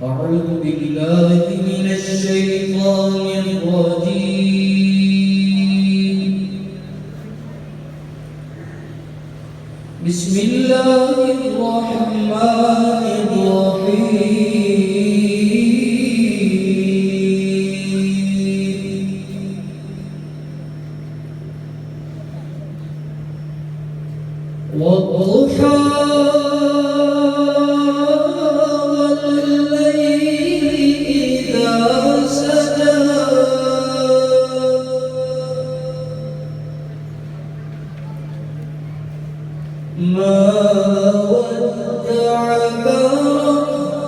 أعوذ بالله من الشيطان الرجيم. بسم الله الرحمن الرحيم. والضحى ما ودعك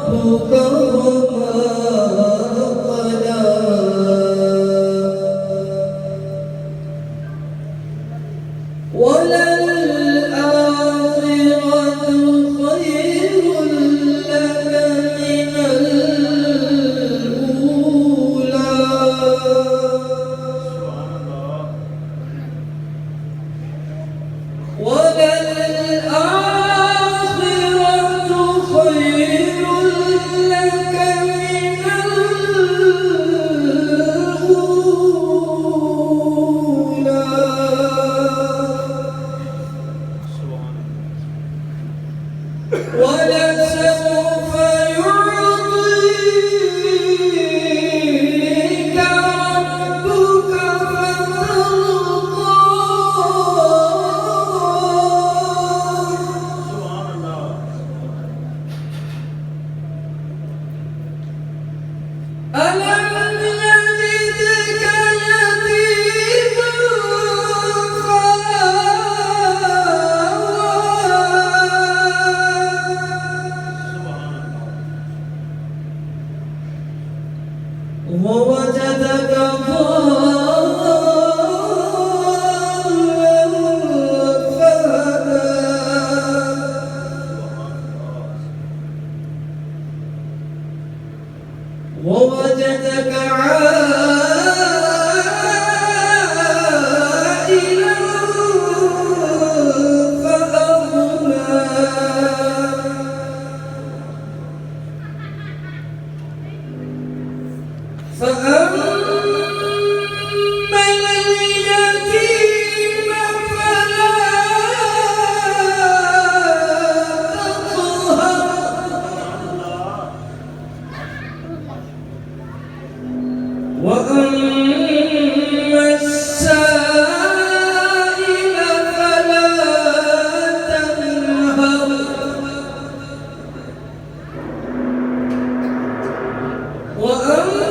ربك وما قلى وللآخرة خير لك من الأولى ولسوف يعطيك ربك فترضى. ألم يجدك يتيما ووجدك ضالا فهدى ووجدك عائلا فأغنى فأما اليتيم فلا تقهر وأما السائل فلا تنهر وأما